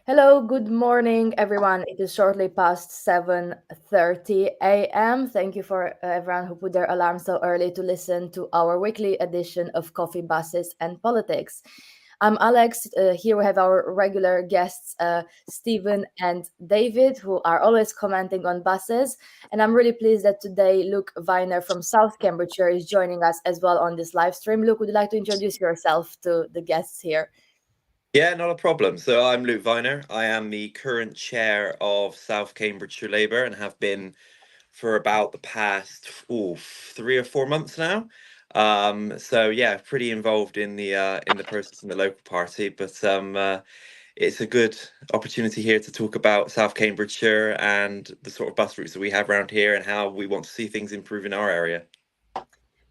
Hello, good morning, everyone. It is shortly past 7:30 a.m. Thank you for everyone who put their alarm so early to listen to our weekly edition of Coffee, Buses, and Politics. I'm Alex. Here we have our regular guests, Stephen and David, who are always commenting on buses. And I'm really pleased that today Luke Viner from South Cambridgeshire is joining us as well on this live stream. Luke, would you like to introduce yourself to the guests here? Yeah, not a problem. So I'm Luke Viner. I am the current chair of South Cambridgeshire Labour and have been for about the past 3 or 4 months now. So yeah, pretty involved in the process in the local party, but it's a good opportunity here to talk about South Cambridgeshire and the sort of bus routes that we have around here and how we want to see things improve in our area.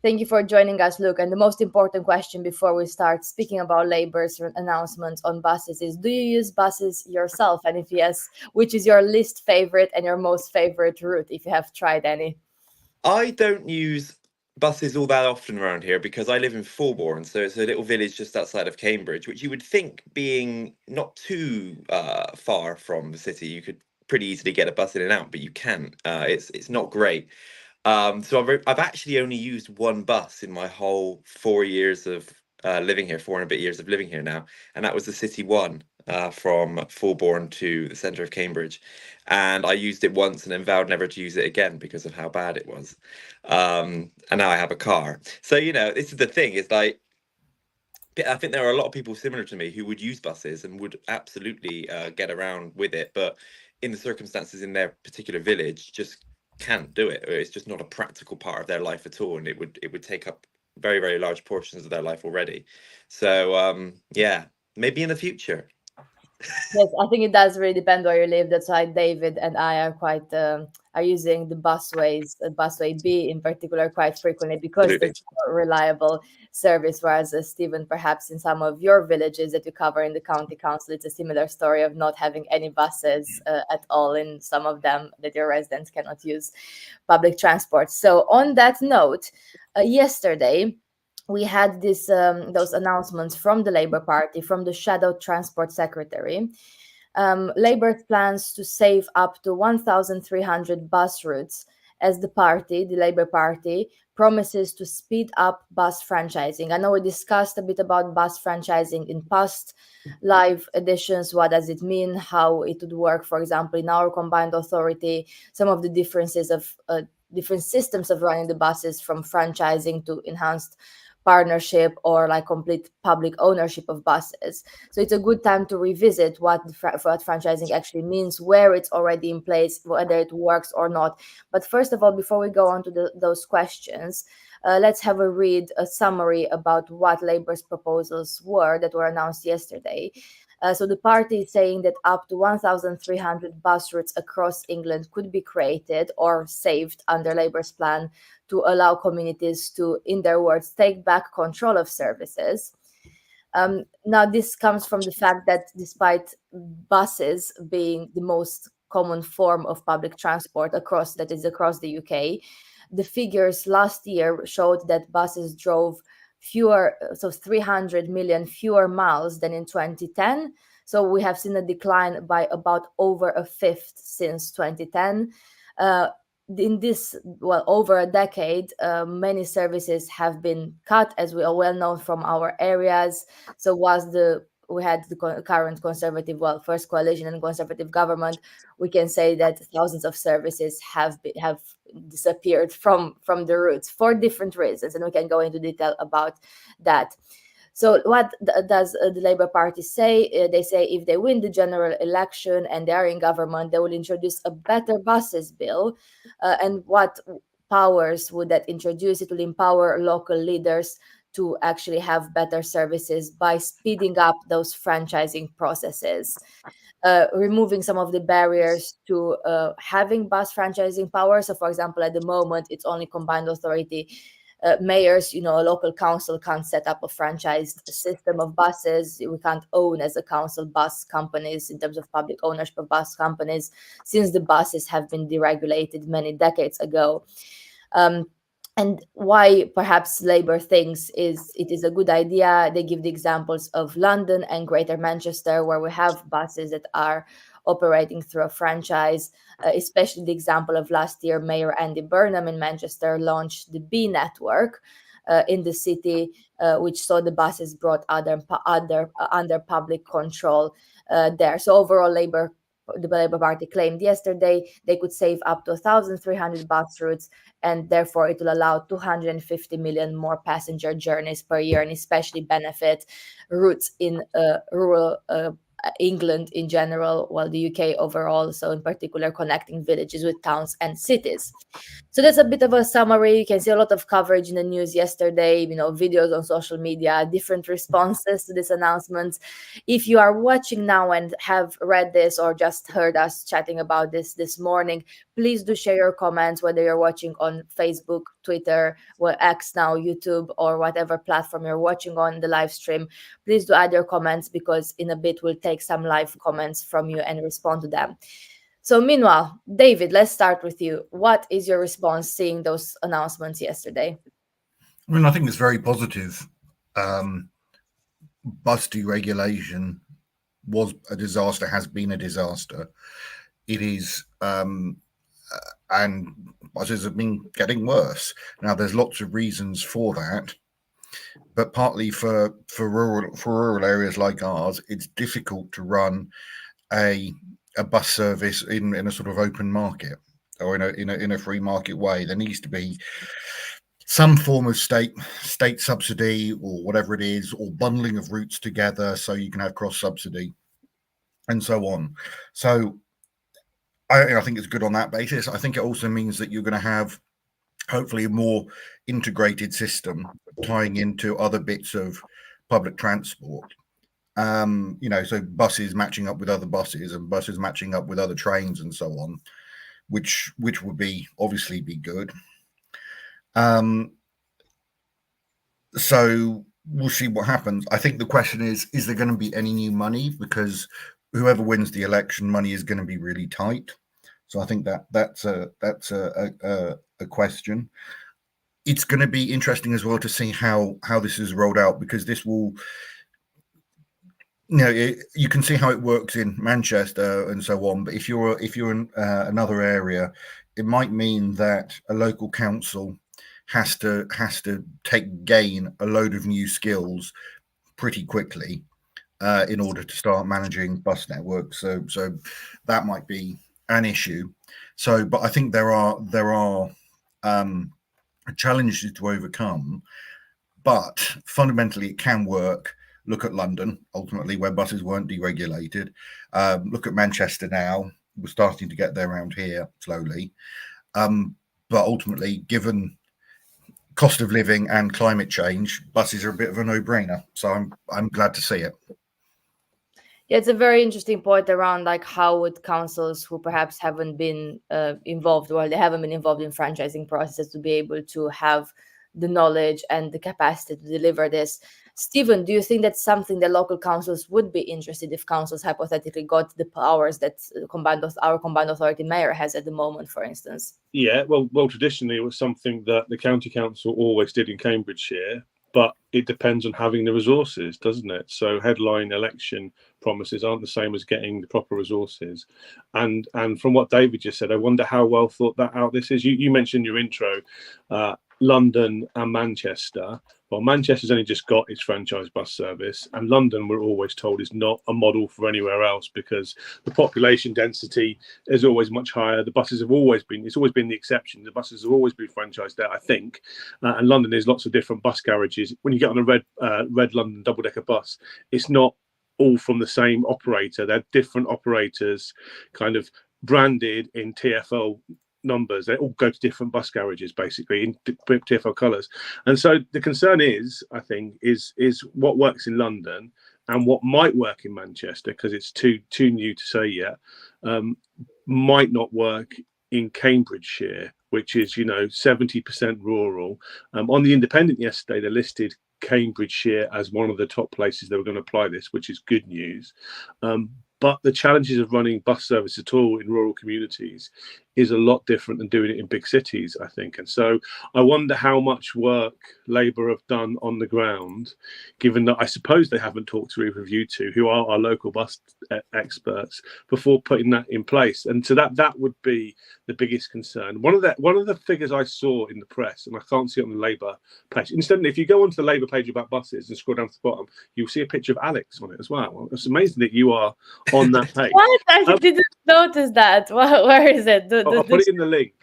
Thank you for joining us, Luke. And the most important question before we start speaking about Labour's announcements on buses is: do you use buses yourself? And if yes, which is your least favorite and your most favorite route, if you have tried any? I don't use buses all that often around here because I live in Fulbourn, so it's a little village just outside of Cambridge, which you would think being not too far from the city, you could pretty easily get a bus in and out, but you can't. It's not great. So I've actually only used one bus in my whole 4 years of living here, 4 and a bit years of living here now, and that was the City One from Fulbourn to the centre of Cambridge, and I used it once and then vowed never to use it again because of how bad it was. And now I have a car, so this is the thing. It's like I think there are a lot of people similar to me who would use buses and would absolutely get around with it, but in the circumstances in their particular village, just can't do it. Or it's just not a practical part of their life at all, and it would take up very, very large portions of their life already. So yeah, maybe in the future. Yes, I think it does really depend where you live. That's why David and I are quite are using the busways, busway B in particular, quite frequently because Absolutely. it's a reliable service. Whereas Stephen, perhaps in some of your villages that you cover in the county council, it's a similar story of not having any buses at all in some of them that your residents cannot use public transport. So on that note, yesterday we had this those announcements from the Labour Party, from the Shadow Transport Secretary. Labour plans to save up to 1,300 bus routes as the party, the Labour Party, promises to speed up bus franchising. I know we discussed a bit about bus franchising in past live editions. What does it mean? How it would work, for example, in our combined authority, some of the differences of different systems of running the buses, from franchising to enhanced partnership or like complete public ownership of buses. So it's a good time to revisit what franchising actually means, where it's already in place, whether it works or not. But first of all, before we go on to those questions, let's have a summary about what Labour's proposals were that were announced yesterday. So the party is saying that up to 1,300 bus routes across England could be created or saved under Labour's plan to allow communities to, in their words, take back control of services. Now, this comes from the fact that despite buses being the most common form of public transport across the UK, the figures last year showed that buses drove fewer, so 300 million fewer miles than in 2010. So we have seen a decline by about over a fifth since 2010. In this, well, over a decade, many services have been cut, as we are well known from our areas. So we had the current conservative, well, first coalition and conservative government, we can say that thousands of services have disappeared from the routes for different reasons, and we can go into detail about that. So what does the Labour Party say? They say if they win the general election and they are in government, they will introduce a better buses bill. And what powers would that introduce? It will empower local leaders to actually have better services by speeding up those franchising processes, removing some of the barriers to having bus franchising power. So, for example, at the moment, it's only combined authority mayors, a local council can't set up a franchised system of buses. We can't own as a council bus companies in terms of public ownership of bus companies, since the buses have been deregulated many decades ago. Um, And why perhaps Labour thinks it is a good idea. They give the examples of London and Greater Manchester, where we have buses that are operating through a franchise, especially the example of last year, Mayor Andy Burnham in Manchester launched the B network in the city, which saw the buses brought under public control there. So overall, the Labour Party claimed yesterday they could save up to 1,300 bus routes, and therefore it will allow 250 million more passenger journeys per year, and especially benefit routes in rural England in general, while the UK overall, so in particular connecting villages with towns and cities. So that's a bit of a summary. You can see a lot of coverage in the news yesterday, videos on social media, different responses to this announcement. If you are watching now and have read this or just heard us chatting about this morning, please do share your comments, whether you're watching on Facebook, Twitter, well, X now, YouTube, or whatever platform you're watching on the live stream. Please do add your comments, because in a bit we'll take some live comments from you and respond to them. So meanwhile, David, let's start with you. What is your response seeing those announcements yesterday? I mean, I think it's very positive. Bus deregulation was a disaster, has been a disaster. It is, and buses have been getting worse. Now, there's lots of reasons for that, but partly for rural areas like ours, it's difficult to run a bus service in a sort of open market or in a free market way. There needs to be some form of state subsidy or whatever it is, or bundling of routes together so you can have cross subsidy and so on. So I think it's good on that basis. I think it also means that you're going to have hopefully a more integrated system tying into other bits of public transport. So buses matching up with other buses and buses matching up with other trains and so on, which would be obviously be good. So we'll see what happens. I think the question is there going to be any new money? Because whoever wins the election, money is going to be really tight. So I think that's a question. It's going to be interesting as well to see how this is rolled out, because this will, you can see how it works in Manchester and so on. But if you're in another area, it might mean that a local council has to gain a load of new skills pretty quickly in order to start managing bus networks. So that might be an issue. But I think there are challenges to overcome. But fundamentally, it can work. Look at London, ultimately, where buses weren't deregulated. Look at Manchester now. We're starting to get there around here slowly. But ultimately, given cost of living and climate change, buses are a bit of a no-brainer. So I'm glad to see it. Yeah, it's a very interesting point around like how would councils who perhaps haven't been involved, or they haven't been involved in franchising processes, to be able to have the knowledge and the capacity to deliver this. Stephen, do you think that's something that local councils would be interested if councils hypothetically got the powers that our combined authority mayor has at the moment, for instance? Yeah, well, traditionally it was something that the county council always did in Cambridgeshire, but it depends on having the resources, doesn't it? So headline election promises aren't the same as getting the proper resources. And from what David just said, I wonder how well thought that out this is. You mentioned your intro, London and Manchester. Well, Manchester's only just got its franchise bus service, and London, we're always told, is not a model for anywhere else because the population density is always much higher. The buses have always been, it's always been the exception. The buses have always been franchised there, I think. And London, there's lots of different bus garages. When you get on a red London double-decker bus, it's not all from the same operator. They're different operators, kind of branded in TfL numbers. They all go to different bus garages, basically, in TfL colours. And so the concern is, I think, is what works in London and what might work in Manchester, because it's too new to say yet, might not work in Cambridgeshire, which is 70% rural. On the Independent yesterday, they listed Cambridgeshire as one of the top places they were going to apply this, which is good news. But the challenges of running bus service at all in rural communities is a lot different than doing it in big cities, I think. And so I wonder how much work Labour have done on the ground, given that I suppose they haven't talked to either of you two, who are our local bus experts, before putting that in place. And so that would be the biggest concern. One of the figures I saw in the press, and I can't see it on the Labour page. Instead, if you go onto the Labour page about buses and scroll down to the bottom, you'll see a picture of Alex on it as well. It's amazing that you are on that page. What? I didn't notice that. Where is it? I'll put it in the link.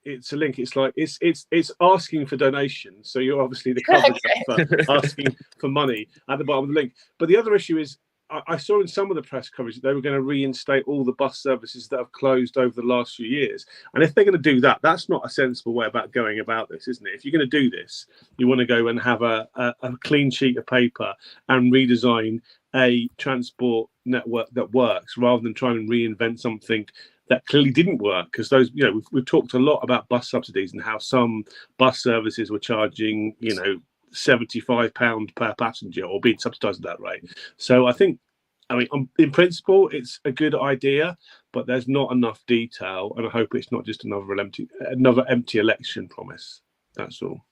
It's a link. It's like it's asking for donations. So you're obviously the coverage expert asking for money at the bottom of the link. But the other issue is, I saw in some of the press coverage that they were going to reinstate all the bus services that have closed over the last few years. And if they're going to do that, that's not a sensible way about going about this, isn't it? If you're going to do this, you want to go and have a clean sheet of paper and redesign a transport network that works, rather than trying to reinvent something that clearly didn't work. Because those, we've talked a lot about bus subsidies and how some bus services were charging, £75 per passenger or being subsidised at that rate. So I think, in principle, it's a good idea, but there's not enough detail, and I hope it's not just another empty election promise. That's all.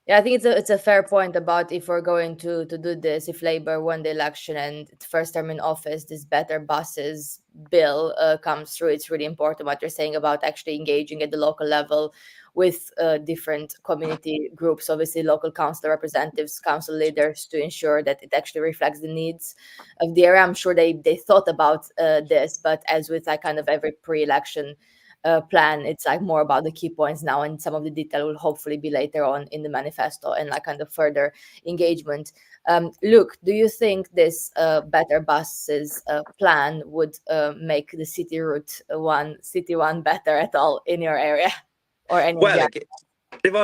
Yeah, I think it's a fair point about if we're going to do this, if Labour won the election and first term in office, this Better Buses bill comes through. It's really important what you're saying about actually engaging at the local level with different community groups, obviously local council representatives, council leaders, to ensure that it actually reflects the needs of the area. I'm sure they thought about this, but as with kind of every pre-election plan, it's more about the key points now, and some of the detail will hopefully be later on in the manifesto and kind of further engagement. Luke, do you think this Better Buses plan would make the city route one better at all in your area or any? Well,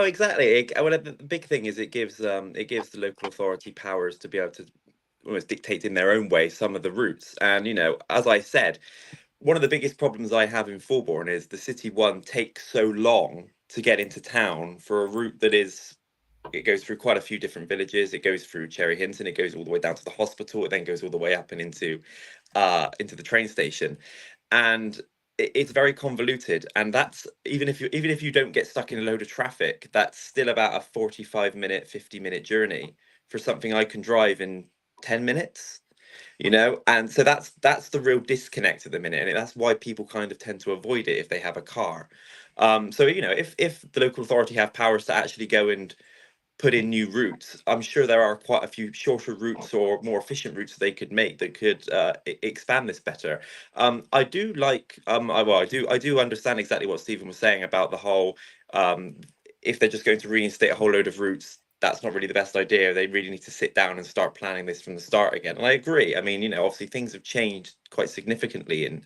exactly. The big thing is it gives the local authority powers to be able to almost dictate in their own way some of the routes. And as I said, one of the biggest problems I have in Fulbourn is the City One takes so long to get into town for a route that it goes through quite a few different villages. It goes through Cherry Hinton, it goes all the way down to the hospital, it then goes all the way up and into the train station. And it's very convoluted, and that's even if you don't get stuck in a load of traffic, that's still about a 45-minute, 50-minute journey for something I can drive in 10 minutes. And so that's the real disconnect at the minute, and that's why people kind of tend to avoid it if they have a car. So if the local authority have powers to actually go and put in new routes, I'm sure there are quite a few shorter routes or more efficient routes they could make that could expand this better. I do like I do understand exactly what Stephen was saying about the whole if they're just going to reinstate a whole load of routes, that's not really the best idea. They really need to sit down and start planning this from the start again. And I agree. Obviously things have changed quite significantly in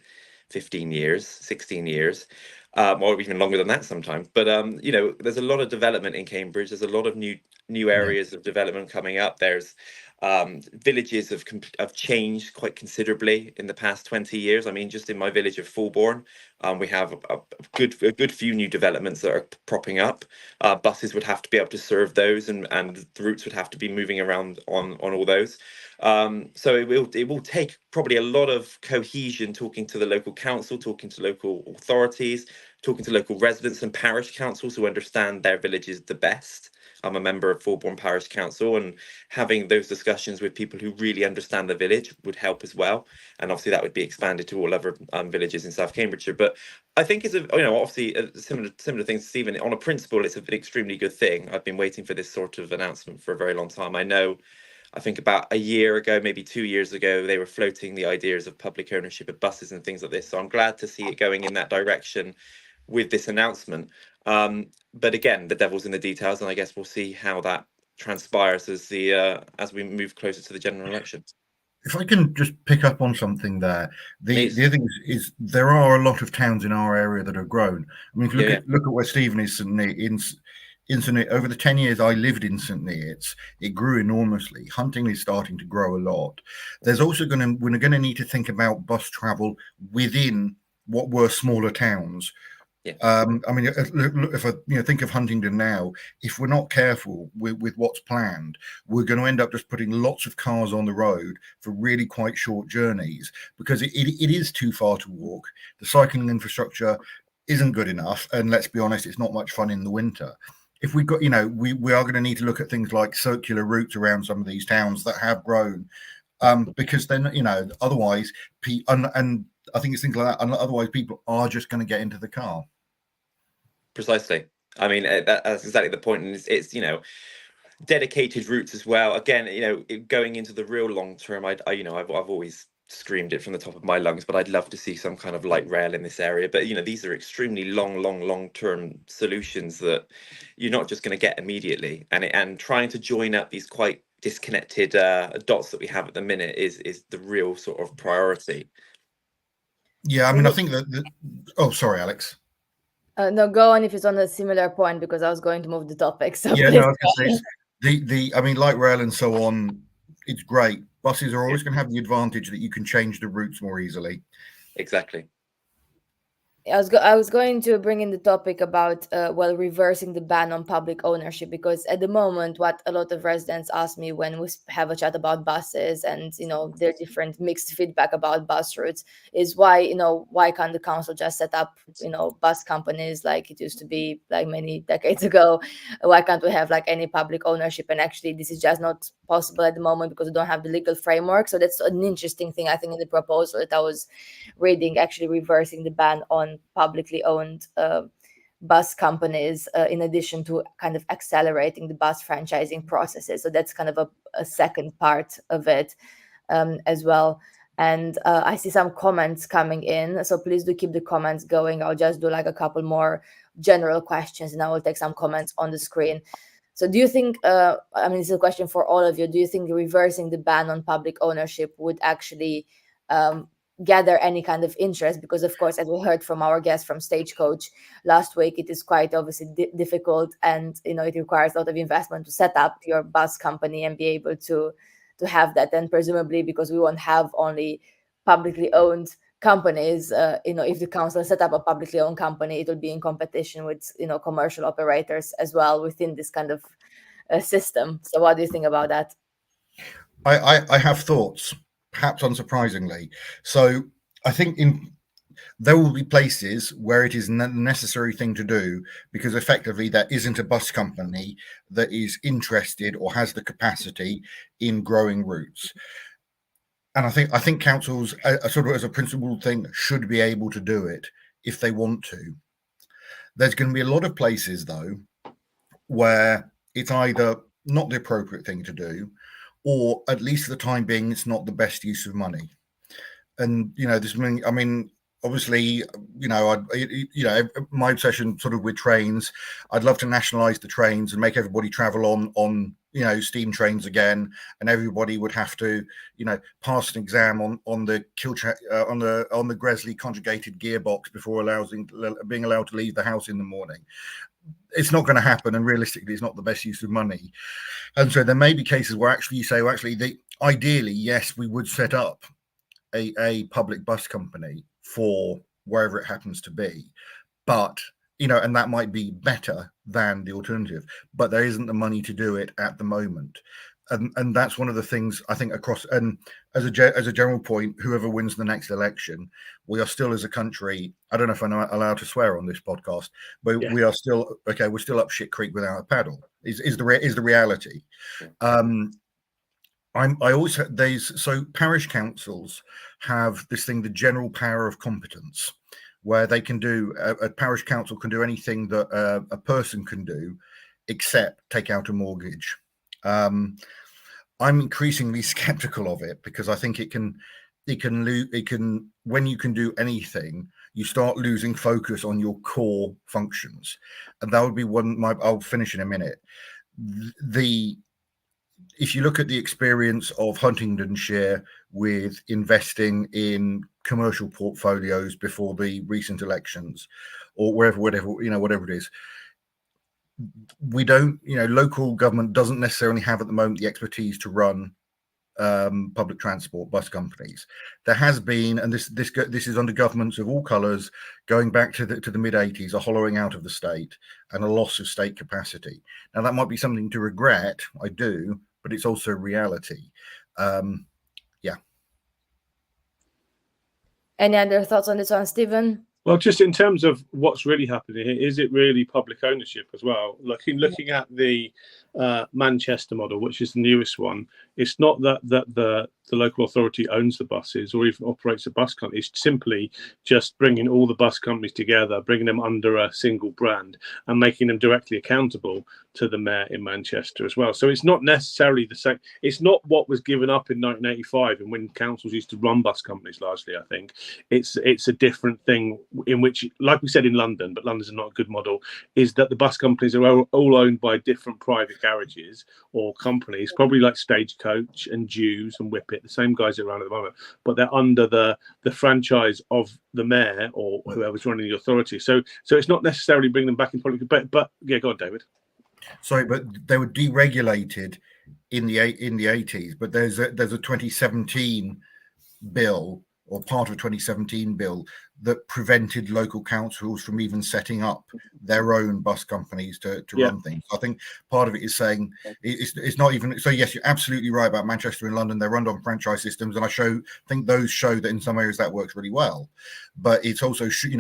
15 years, 16 years, or even longer than that sometimes. But there's a lot of development in Cambridge. There's a lot of new areas of development coming up. There's villages have changed quite considerably in the past 20 years. Just in my village of Fulbourn, we have a good few new developments that are propping up. Buses would have to be able to serve those, and the routes would have to be moving around on all those. So it will take probably a lot of cohesion, talking to the local council, talking to local authorities, talking to local residents and parish councils who understand their villages the best. I'm a member of Fulbourn Parish Council, and having those discussions with people who really understand the village would help as well. And obviously that would be expanded to all other villages in South Cambridgeshire. But I think it's obviously similar things, Stephen. On a principle, it's an extremely good thing. I've been waiting for this sort of announcement for a very long time. I think about a year ago, maybe 2 years ago, they were floating the ideas of public ownership of buses and things like this. So I'm glad to see it going in that direction with this announcement. But again, the devil's in the details, and I guess we'll see how that transpires as we move closer to the general election. If I can just pick up on something there, the other thing is there are a lot of towns in our area that have grown. If you look at where Stephen is, in St Neots, over the 10 years I lived in St Neots, it grew enormously. Hunting is starting to grow a lot. There's also we're going to need to think about bus travel within what were smaller towns. Yeah. If I think of Huntingdon now, if we're not careful with what's planned, we're going to end up just putting lots of cars on the road for really quite short journeys, because it is too far to walk. The cycling infrastructure isn't good enough. And let's be honest, it's not much fun in the winter. If we got, we are going to need to look at things like circular routes around some of these towns that have grown, because then, otherwise, and I think it's things like that. And otherwise, people are just going to get into the car. Precisely. I mean, that's exactly the point. And it's dedicated routes as well. Again, going into the real long term, I've always screamed it from the top of my lungs, but I'd love to see some kind of light rail in this area. But these are extremely long term solutions that you're not just going to get immediately. And trying to join up these quite disconnected dots that we have at the minute is the real sort of priority. Yeah, I mean, I think that. Oh, sorry, Alex. No, go on if it's on a similar point, because I was going to move the topic. So yeah, no, I was going to say I mean, light rail and so on, it's great. Buses are always going to have the advantage that you can change the routes more easily. Exactly. I was going to bring in the topic about reversing the ban on public ownership, because at the moment, what a lot of residents ask me when we have a chat about buses and their different mixed feedback about bus routes is why can't the council just set up bus companies like it used to be like many decades ago? Why can't we have like any public ownership? And actually, this is just not possible at the moment because we don't have the legal framework. So that's an interesting thing, I think, in the proposal that I was reading, actually reversing the ban on publicly owned bus companies, in addition to kind of accelerating the bus franchising processes. So that's kind of a second part of it as well. And I see some comments coming in, so please do keep the comments going. I'll just do like a couple more general questions and I will take some comments on the screen. So do you think, this is a question for all of you, do you think reversing the ban on public ownership would actually gather any kind of interest? Because of course, as we heard from our guest from Stagecoach last week, it is quite obviously difficult, and it requires a lot of investment to set up your bus company and be able to have that. And presumably, because we won't have only publicly owned companies, if the council set up a publicly owned company, it will be in competition with commercial operators as well within this kind of system. So what do you think about that? I have thoughts, perhaps unsurprisingly. So I think there will be places where it is a necessary thing to do, because effectively there isn't a bus company that is interested or has the capacity in growing routes. And I think councils, sort of as a principled thing, should be able to do it if they want to. There's going to be a lot of places, though, where it's either not the appropriate thing to do, or at least for the time being, it's not the best use of money. And obviously, my obsession sort of with trains, I'd love to nationalize the trains and make everybody travel on steam trains again, and everybody would have to pass an exam on the on the Gresley conjugated gearbox before being allowed to leave the house in the morning. It's not going to happen, and realistically, it's not the best use of money. And so there may be cases where actually you say, well, actually, ideally, yes, we would set up a public bus company for wherever it happens to be, but and that might be better than the alternative, but there isn't the money to do it at the moment. And that's one of the things I think across, and as a general point, whoever wins the next election, we are still, as a country, I don't know if I'm allowed to swear on this podcast, but we are still we're still up shit creek without a paddle is the reality. I always so parish councils have this thing, the general power of competence, where they can do, a parish council can do anything that a person can do, except take out a mortgage. I'm increasingly skeptical of it, because I think it can when you can do anything, you start losing focus on your core functions, and that would be one. I'll finish in a minute. If you look at the experience of Huntingdonshire with investing in commercial portfolios before the recent elections, or whatever it is, we don't, local government doesn't necessarily have at the moment the expertise to run public transport bus companies. There has been, and this is under governments of all colours, going back to the mid 80s, a hollowing out of the state and a loss of state capacity. Now that might be something to regret, I do, but it's also reality. Any other thoughts on this one, Stephen? Well, just in terms of what's really happening here, is it really public ownership as well? Looking at the Manchester model, which is the newest one, it's not that the local authority owns the buses or even operates a bus company. It's simply just bringing all the bus companies together, bringing them under a single brand and making them directly accountable to the mayor in Manchester as well. So it's not necessarily the same. It's not what was given up in 1985 and when councils used to run bus companies largely, I think. It's a different thing in which, like we said in London, but London's not a good model, is that the bus companies are all owned by different private garages or companies, probably like Stagecoach and Jews and Whippet, the same guys that are around at the moment, but they're under the franchise of the mayor or whoever's running the authority. So it's not necessarily bringing them back in public, but yeah, go on, David. Sorry, but they were deregulated in the 80s. But there's a 2017 bill, or part of a 2017 bill, that prevented local councils from even setting up their own bus companies to run things. I think part of it is saying it's not even. So yes, you're absolutely right about Manchester and London. They're run on franchise systems, and I think those show that in some areas that works really well. But it's also should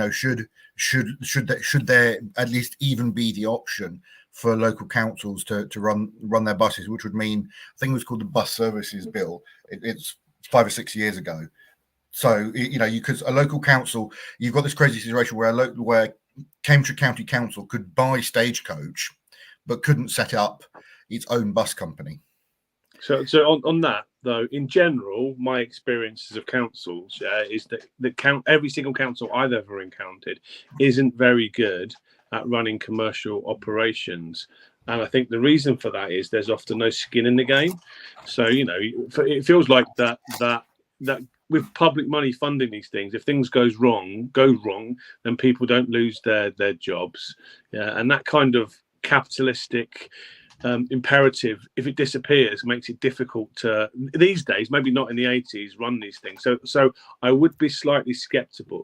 there at least even be the option for local councils to run their buses, which would mean, I think it was called the Bus Services Bill. It's 5 or 6 years ago. So you could, a local council, you've got this crazy situation where Cambridgeshire County Council could buy Stagecoach, but couldn't set up its own bus company. So on that though, in general, my experiences of councils is that every single council I've ever encountered isn't very good at running commercial operations. And I think the reason for that is there's often no skin in the game. So, it feels like that with public money funding these things, if things go wrong, then people don't lose their jobs. Yeah, and that kind of capitalistic imperative, if it disappears, makes it difficult to, these days, maybe not in the 80s, run these things. So I would be slightly skeptical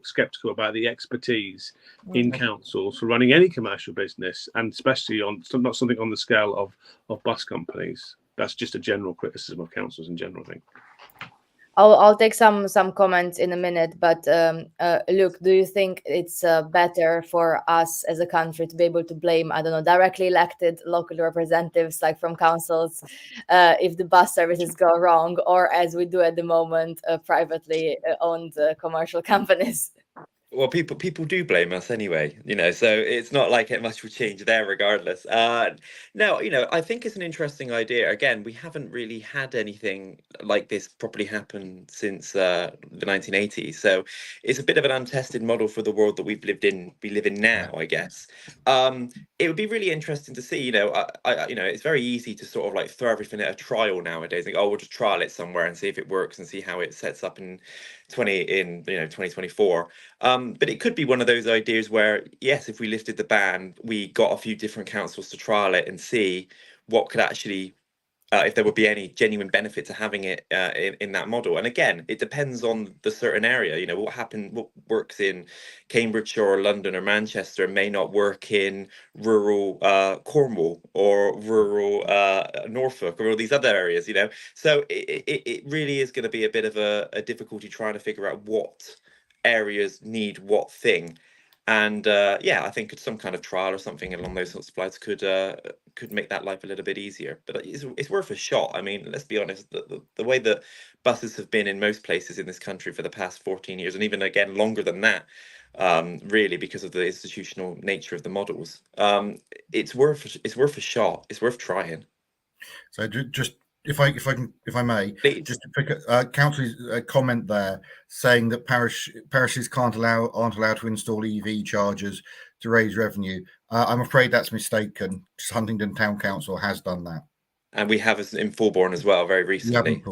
about the expertise in councils for running any commercial business, and especially not something on the scale of bus companies. That's just a general criticism of councils in general, I think. I'll take some comments in a minute, but Luke, do you think it's better for us as a country to be able to blame, I don't know, directly elected local representatives like from councils if the bus services go wrong, or as we do at the moment, privately owned commercial companies? Well, people do blame us anyway, so it's not like it much will change there regardless. No, I think it's an interesting idea. Again, we haven't really had anything like this properly happen since the 1980s. So it's a bit of an untested model for the world that we live in now, I guess. It would be really interesting to see, it's very easy to sort of like throw everything at a trial nowadays. Like, we'll just trial it somewhere and see if it works and see how it sets up in 2024. But it could be one of those ideas where, yes, if we lifted the ban, we got a few different councils to trial it and see what could actually, if there would be any genuine benefit to having it in that model. And again, it depends on the certain area. What works in Cambridgeshire or London or Manchester may not work in rural Cornwall or rural Norfolk or all these other areas. So it really is going to be a bit of a difficulty trying to figure out what areas need what thing. And I think some kind of trial or something along those sorts of lines could make that life a little bit easier. But it's worth a shot. I mean, let's be honest, the way that buses have been in most places in this country for the past 14 years, and even again longer than that, really, because of the institutional nature of the models, it's worth a shot. It's worth trying. So just if I may, Please. Just to pick a council's comment there saying that parishes aren't allowed to install EV chargers to raise revenue. I'm afraid that's mistaken. Huntingdon Town Council has done that, and we have in Fulbourn as well very recently.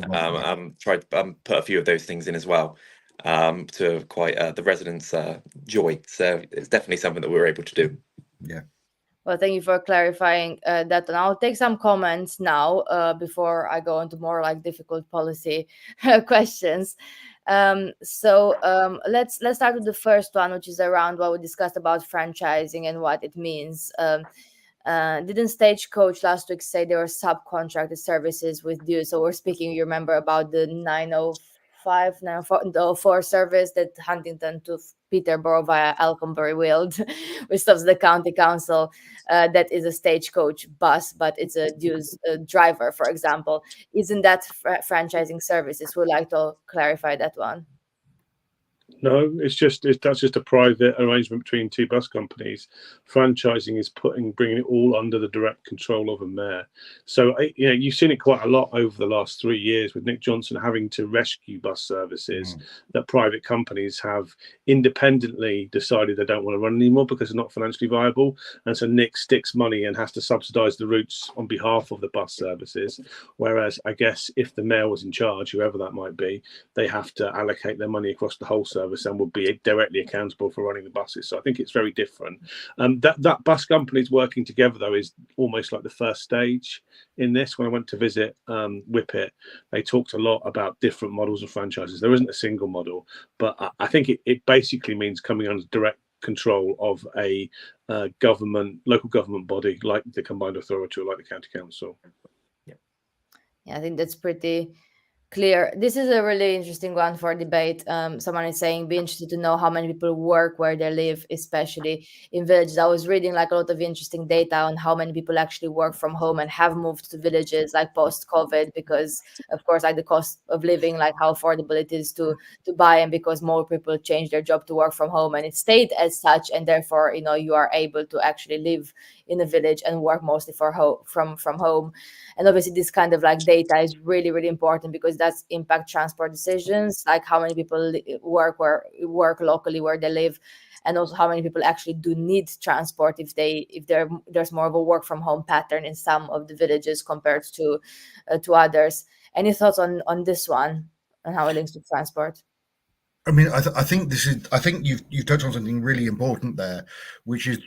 Tried put a few of those things in as well, to quite the residents' joy. So it's definitely something that we were able to do. Yeah. Well, thank you for clarifying that. And I'll take some comments now before I go into more like difficult policy questions. So let's start with the first one, which is around what we discussed about franchising and what it means. Didn't Stagecoach last week say there were subcontracted services with you? So we're speaking, you remember, about the 4 service that Huntington to Peterborough via Alconbury Weald, which stops the county council. That is a stagecoach bus, but it's a dues driver, for example. Isn't that franchising services? Would like to clarify that one. No, that's just a private arrangement between two bus companies. Franchising is bringing it all under the direct control of a mayor. So you've seen it quite a lot over the last 3 years with Nick Johnson having to rescue bus services that private companies have independently decided they don't want to run anymore because they're not financially viable. And so Nick sticks money and has to subsidise the routes on behalf of the bus services. Whereas I guess if the mayor was in charge, whoever that might be, they have to allocate their money across the whole service and would be directly accountable for running the buses. So I think it's very different. That bus companies working together, though, is almost like the first stage in this. When I went to visit Whippet, they talked a lot about different models of franchises. There isn't a single model, but I think it basically means coming under direct control of a local government body like the combined authority or like the county council. Yeah, I think that's pretty clear. This is a really interesting one for debate. Someone is saying, be interested to know how many people work where they live, especially in villages. I was reading like a lot of interesting data on how many people actually work from home and have moved to villages like post-COVID, because of course like the cost of living, like how affordable it is to buy, and because more people change their job to work from home, and it stayed as such, and therefore you are able to actually live in a village and work mostly from home. And obviously this kind of like data is really, really important because that's impact transport decisions, like how many people work locally where they live, and also how many people actually do need transport if there's more of a work from home pattern in some of the villages compared to others. Any thoughts on this one and how it links to transport? I mean, I think you've touched on something really important there, which is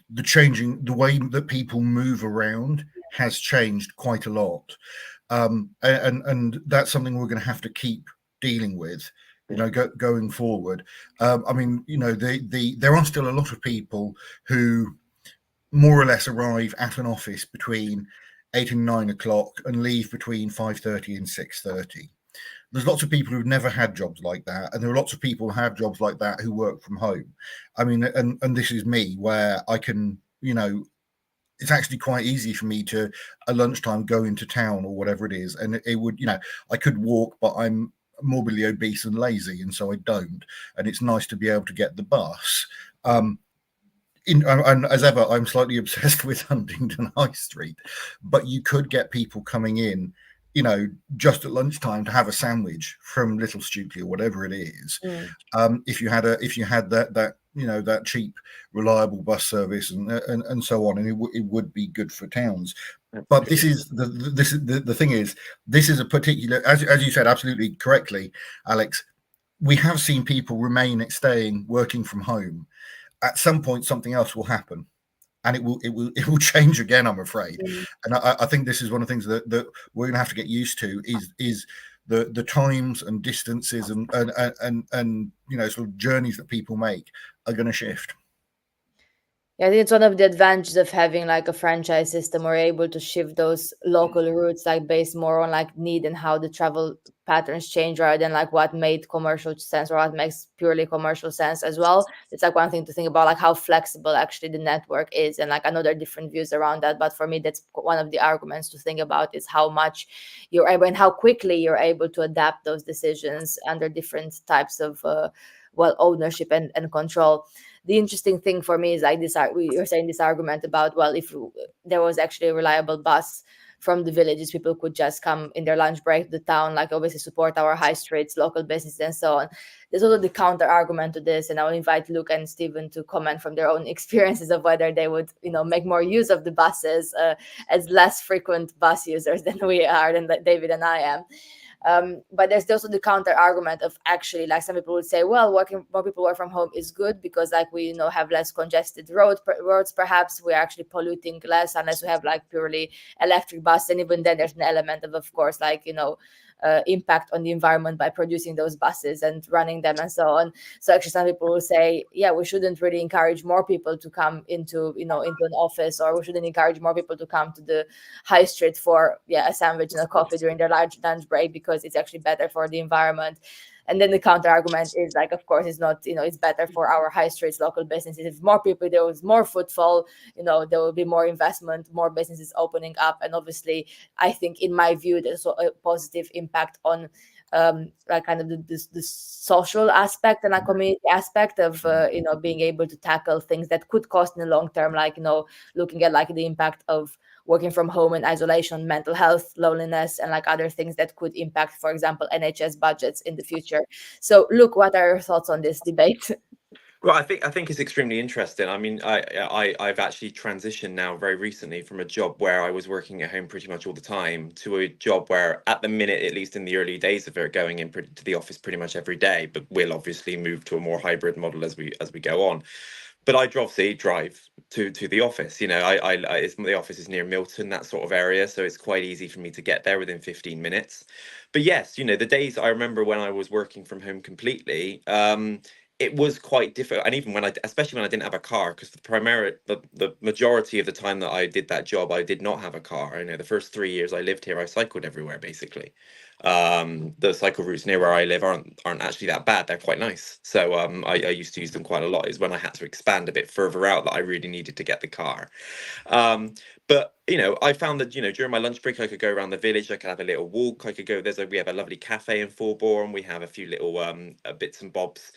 the way that people move around has changed quite a lot, and that's something we're going to have to keep dealing with, going forward. I mean, there are still a lot of people who more or less arrive at an office between 8 and 9 o'clock and leave between 5:30 and 6:30. There's lots of people who've never had jobs like that, and there are lots of people who have jobs like that who work from home. I mean, and this is me, where I can, it's actually quite easy for me to at lunchtime go into town or whatever it is, and it would, I could walk, but I'm morbidly obese and lazy, and so I don't. And it's nice to be able to get the bus. And as ever, I'm slightly obsessed with Huntington High Street, but you could get people coming in, just at lunchtime to have a sandwich from Little Stutely or whatever it is. If you had that cheap, reliable bus service and so on, and it would be good for towns. But this is the thing is, this is a particular, as you said absolutely correctly, Alex. We have seen people staying, working from home. At some point, something else will happen. And it will change again, I'm afraid. And I think this is one of the things that we're going to have to get used to is the times and distances and sort of journeys that people make are going to shift. Yeah, I think it's one of the advantages of having like a franchise system. We're able to shift those local routes like based more on like need and how the travel patterns change rather than like what made commercial sense or what makes purely commercial sense as well. It's like one thing to think about, like how flexible actually the network is. And like I know there are different views around that, but for me, that's one of the arguments to think about is how much you're able and how quickly you're able to adapt those decisions under different types of ownership and control. The interesting thing for me is like this, you're saying this argument about, well, if there was actually a reliable bus from the villages, people could just come in their lunch break to the town, like obviously support our high streets, local businesses and so on. There's also the counter argument to this, and I will invite Luke and Stephen to comment from their own experiences of whether they would, make more use of the buses as less frequent bus users than we are, than David and I am. But there's also the counter argument of actually, like some people would say, well, more people work from home is good because like we have less congested roads. Perhaps we're actually polluting less unless we have like purely electric bus. And even then, there's an element of course, like impact on the environment by producing those buses and running them and so on. So actually some people will say, yeah, we shouldn't really encourage more people to come into, into an office, or we shouldn't encourage more people to come to the high street for a sandwich and a coffee during their large lunch break, because it's actually better for the environment. And then the counter argument is like, of course, it's not, it's better for our high streets, local businesses. If more people, there was more footfall, there will be more investment, more businesses opening up. And obviously, I think, in my view, there's a positive impact on like kind of the social aspect and a community aspect of being able to tackle things that could cost in the long term, like looking at like the impact of working from home and isolation, mental health, loneliness, and like other things that could impact, for example, NHS budgets in the future. So Luke, what are your thoughts on this debate? Well, I think it's extremely interesting. I mean, I've actually transitioned now very recently from a job where I was working at home pretty much all the time to a job where, at the minute, at least in the early days of it, going in to the office pretty much every day. But we'll obviously move to a more hybrid model as we go on. But I obviously drive to the office. The office is near Milton, that sort of area, so it's quite easy for me to get there within 15 minutes. But yes, the days I remember when I was working from home completely, it was quite difficult. And even especially when I didn't have a car, because the majority of the time that I did that job, I did not have a car. The first 3 years I lived here, I cycled everywhere basically. The cycle routes near where I live aren't actually that bad. They're quite nice. So I used to use them quite a lot. Is when I had to expand a bit further out that I really needed to get the car. But I found that during my lunch break I could go around the village. I could have a little walk. I could go. We have a lovely cafe in Fulbourn. We have a few little bits and bobs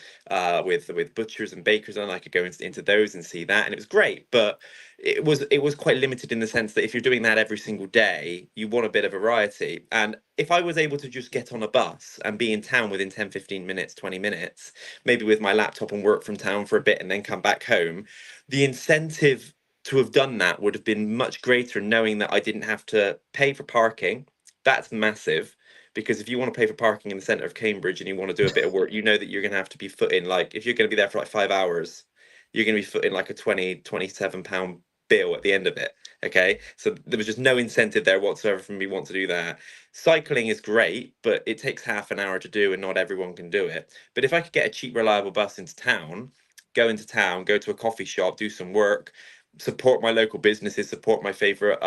with butchers and bakers, and I could go into those and see that, and it was great. But it was quite limited in the sense that if you're doing that every single day, you want a bit of variety. And if I was able to just get on a bus and be in town within 10, 15 minutes, 20 minutes, maybe with my laptop and work from town for a bit and then come back home, the incentive to have done that would have been much greater, knowing that I didn't have to pay for parking. That's massive, because if you want to pay for parking in the centre of Cambridge and you want to do a bit of work, that you're going to have to be footing, like, if you're going to be there for like 5 hours, you're going to be footing like a 27 pound bill at the end of it. Okay, so there was just no incentive there whatsoever for me want to do that. Cycling is great, but it takes half an hour to do, and not everyone can do it. But if I could get a cheap, reliable bus into town, go to a coffee shop, do some work, support my local businesses, support my favorite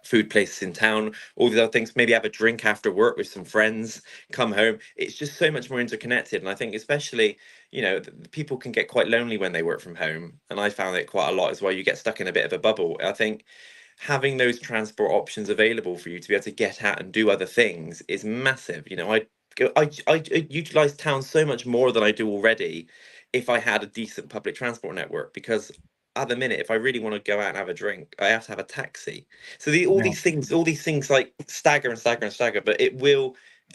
food places in town, all these other things, maybe have a drink after work with some friends, come home. It's just so much more interconnected. And I think especially, people can get quite lonely when they work from home. And I found it quite a lot as well. You get stuck in a bit of a bubble. I think having those transport options available for you to be able to get out and do other things is massive. I utilize town so much more than I do already if I had a decent public transport network, because at the minute, if I really want to go out and have a drink, I have to have a taxi. So all these things like stagger and stagger and stagger, but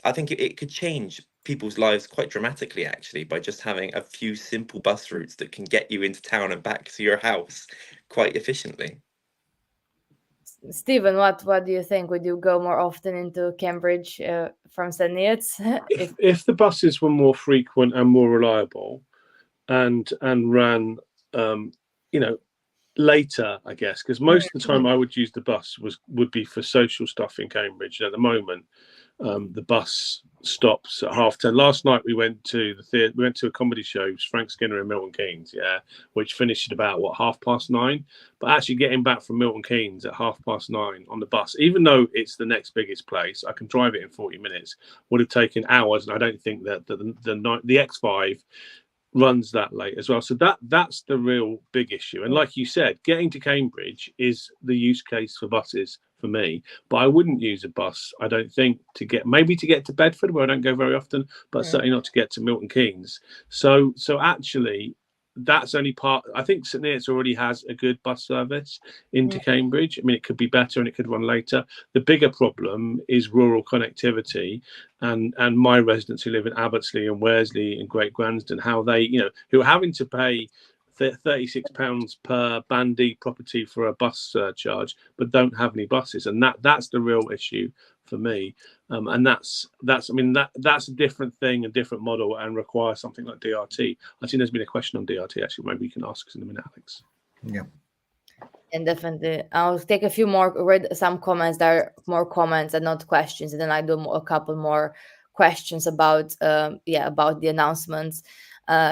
I think it could change people's lives quite dramatically, actually, by just having a few simple bus routes that can get you into town and back to your house quite efficiently. Stephen, what do you think? Would you go more often into Cambridge from St. Neots? If the buses were more frequent and more reliable, and ran, later, I guess, because most of the time I would use the bus would be for social stuff in Cambridge. And at the moment, the bus stops at 10:30. Last night we went to the theatre. We went to a comedy show, Frank Skinner in Milton Keynes, which finished at about 9:30. But actually getting back from Milton Keynes at 9:30 on the bus, even though it's the next biggest place, I can drive it in 40 minutes, would have taken hours. And I don't think that the X5 runs that late as well. So that's the real big issue. And like you said, getting to Cambridge is the use case for buses for me. But I wouldn't use a bus, I don't think, to get to Bedford, where I don't go very often, but certainly not to get to Milton Keynes. So actually, that's only part. I think St. Neots already has a good bus service into Cambridge. I mean, it could be better and it could run later. The bigger problem is rural connectivity, and my residents who live in Abbottsley and Worsley and Great Gransden, how they, who are having to pay £36 per bandy property for a bus surcharge, but don't have any buses, and that's the real issue for me. And that's a different thing, a different model, and requires something like DRT. I think there's been a question on DRT, actually. Maybe you can ask us in a minute, Alex. Yeah. And definitely, I'll take a few more, read some comments. There are more comments and not questions, and then I do a couple more questions about, about the announcements.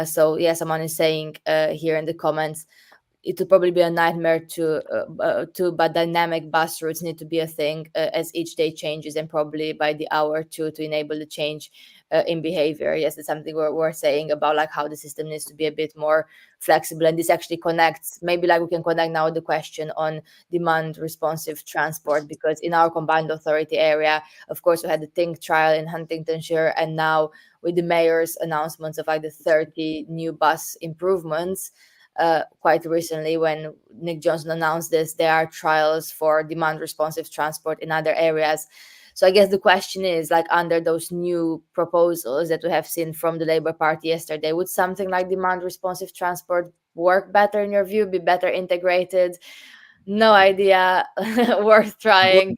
So yeah, someone is saying here in the comments, it would probably be a nightmare but dynamic bus routes need to be a thing as each day changes, and probably by the hour too, to enable the change in behavior. Yes, it's something we're saying about, like, how the system needs to be a bit more flexible. And this actually connects, maybe like we can connect now the question on demand responsive transport, because in our combined authority area, of course, we had the Think trial in Huntingdonshire, and now with the mayor's announcements of like the 30 new bus improvements, quite recently when Nick Johnson announced this, there are trials for demand responsive transport in other areas. So I guess the question is, like, under those new proposals that we have seen from the Labour Party yesterday, would something like demand responsive transport work better in your view, be better integrated? No idea. Worth trying.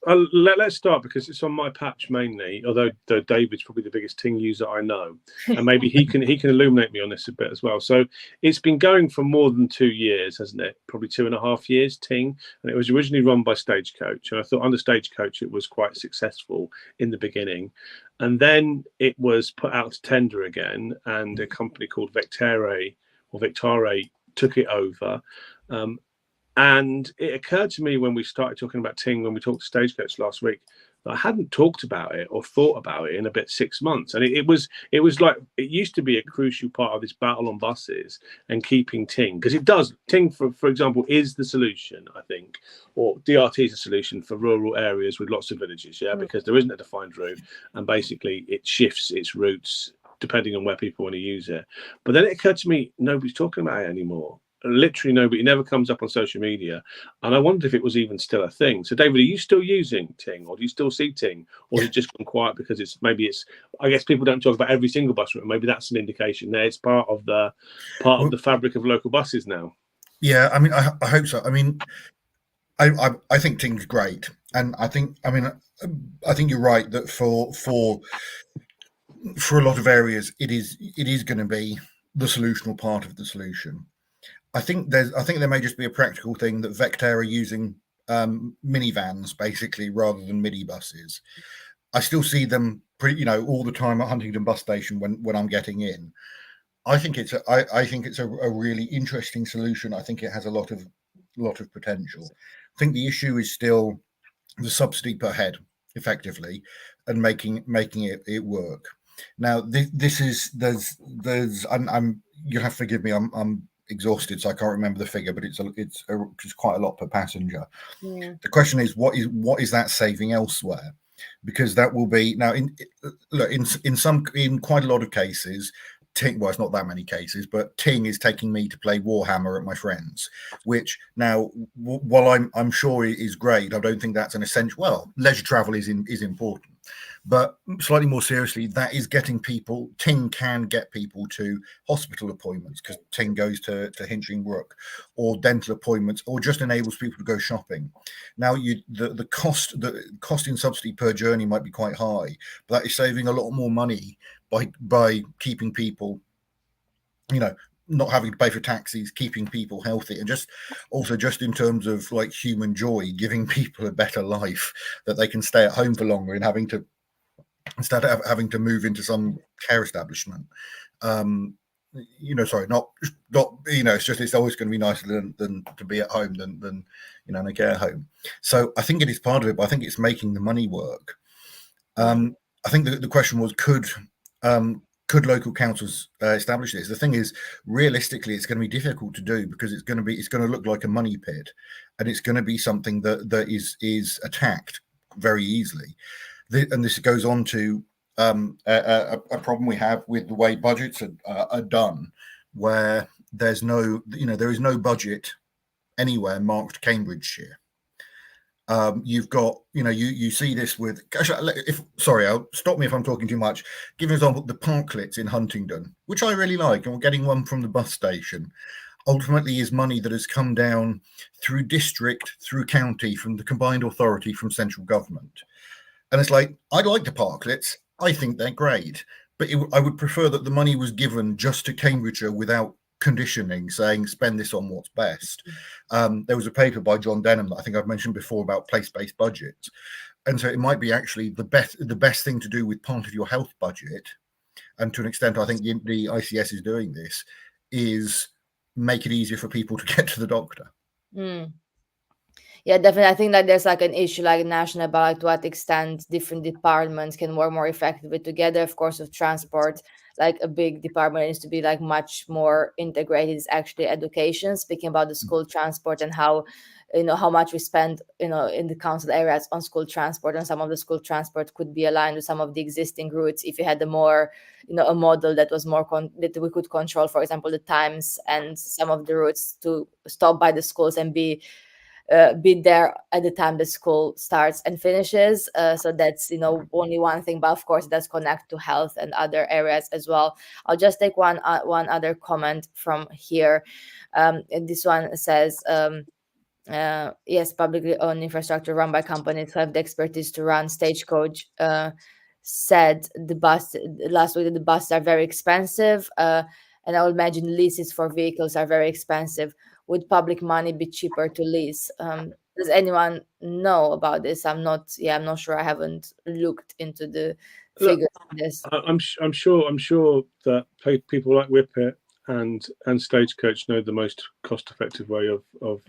Let's start, because it's on my patch mainly, although David's probably the biggest Ting user I know, and maybe he can illuminate me on this a bit as well. So it's been going for more than 2 years, hasn't it? Probably 2.5 years, Ting, and it was originally run by Stagecoach, and I thought under Stagecoach it was quite successful in the beginning, and then it was put out to tender again, and a company called Victare took it over. And it occurred to me when we started talking about Ting, when we talked to Stagecoach last week, that I hadn't talked about it or thought about it in about 6 months. And it was like, it used to be a crucial part of this battle on buses and keeping Ting, because it does. Ting, for example, is the solution, I think, or DRT is a solution for rural areas with lots of villages, because there isn't a defined route, and basically it shifts its routes depending on where people want to use it. But then it occurred to me, nobody's talking about it anymore. Literally nobody. It never comes up on social media, and I wondered if it was even still a thing. So, David, are you still using Ting, or do you still see Ting, or has it just gone quiet because I guess people don't talk about every single bus route. Maybe that's an indication there. It's part of the fabric of local buses now. Yeah, I mean, I hope so. I mean, I think Ting's great, and I think you're right that for a lot of areas, it is going to be the solutional part of the solution. I think there may just be a practical thing that Vector are using minivans basically rather than mini buses. I still see them all the time at Huntingdon bus station when I'm getting in. I think it's a really interesting solution. I think it has a lot of potential. I think the issue is still the subsidy per head, effectively, and making it work. Now there's you'll have to forgive me. I'm exhausted, so I can't remember the figure, but it's quite a lot per passenger. Yeah. The question is, what is that saving elsewhere? Because that will be now in quite a lot of cases, Ting, well, it's not that many cases, but Ting is taking me to play Warhammer at my friends, which now, while I'm sure it is great, I don't think that's an essential. Well, leisure travel is important, but slightly more seriously, that is getting people. Ting can get people to hospital appointments because Ting goes to Hinchingbrook, or dental appointments, or just enables people to go shopping. Now, the cost in subsidy per journey might be quite high, but that is saving a lot more money by keeping people, not having to pay for taxis, keeping people healthy, and just in terms of like human joy, giving people a better life, that they can stay at home for longer and instead of having to move into some care establishment. It's just, it's always going to be nicer than to be at home than in a care home. So I think it is part of it, but I think it's making the money work. I think the question was, could local councils establish this? The thing is, realistically, it's going to be difficult to do because it's going to look like a money pit, and it's going to be something that is attacked very easily. And this goes on to a problem we have with the way budgets are done, where there is no budget anywhere marked Cambridgeshire. You've got, you see this with, stop me if I'm talking too much. Give an example, the parklets in Huntingdon, which I really like, and we're getting one from the bus station, ultimately is money that has come down through district, through county, from the combined authority, from central government. And it's like, I like the parklets. I think they're great, but I would prefer that the money was given just to Cambridgeshire without conditioning, saying spend this on what's best. There was a paper by John Denham that I think I've mentioned before about place-based budgets, and so it might be actually the best thing to do with part of your health budget, and to an extent I think the ICS is doing this, is make it easier for people to get to the doctor. Yeah, definitely. I think that there's like an issue like national about like to what extent different departments can work more effectively together. Of course, with transport, like a big department needs to be like much more integrated. Is actually education. Speaking about the school transport and how, how much we spend, in the council areas on school transport, and some of the school transport could be aligned with some of the existing routes if you had a more, a model that was more that we could control, for example, the times and some of the routes to stop by the schools and be there at the time the school starts and finishes. So that's only one thing, but of course it does connect to health and other areas as well. I'll just take one other comment from here. And this one says, yes, publicly owned infrastructure run by companies who have the expertise to run. Stagecoach said last week that the buses are very expensive, and I would imagine leases for vehicles are very expensive. Would public money be cheaper to lease? Does anyone know about this? I'm not sure. I haven't looked into the figures of this. I'm sure that people like Whippet and Stagecoach know the most cost-effective way of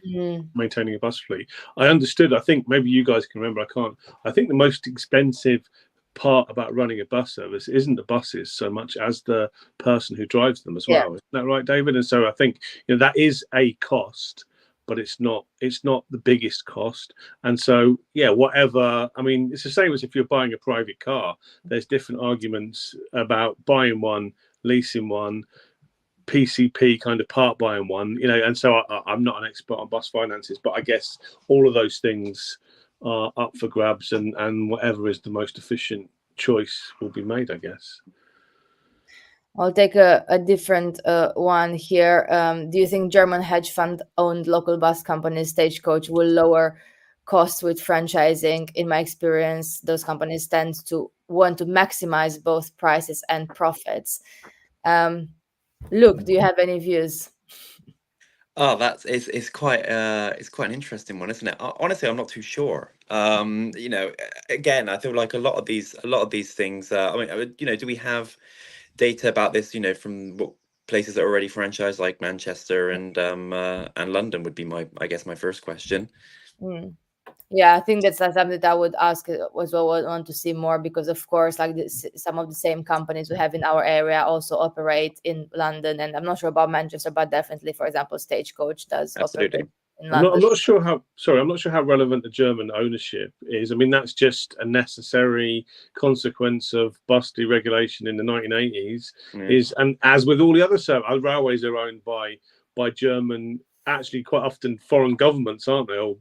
maintaining a bus fleet. I think maybe you guys can remember. I can't. I think the most expensive part about running a bus service isn't the buses so much as the person who drives them as well. Isn't that right, David? And so I think that is a cost, but it's not the biggest cost. And so whatever. I mean, it's the same as if you're buying a private car. There's different arguments about buying one, leasing one, PCP kind of part buying one. And so I'm not an expert on bus finances, but I guess all of those things are up for grabs, and whatever is the most efficient choice will be made, I guess. I'll take a different one here. Do you think German hedge fund owned local bus companies, Stagecoach, will lower costs with franchising? In my experience, those companies tend to want to maximize both prices and profits. Luke, do you have any views? Oh, it's quite an interesting one, isn't it? Honestly, I'm not too sure. Again, I feel like a lot of these things. Do we have data about this? From what places that are already franchised, like Manchester and London, would be my first question. Yeah, I think that's something that I would ask as well. I want to see more because, of course, like some of the same companies we have in our area also operate in London, and I'm not sure about Manchester, but definitely, for example, Stagecoach does operate in London. I'm not sure how relevant the German ownership is. I mean, that's just a necessary consequence of bus deregulation in the 1980s. And as with all the other railways are owned by German. Actually, quite often foreign governments, aren't they, or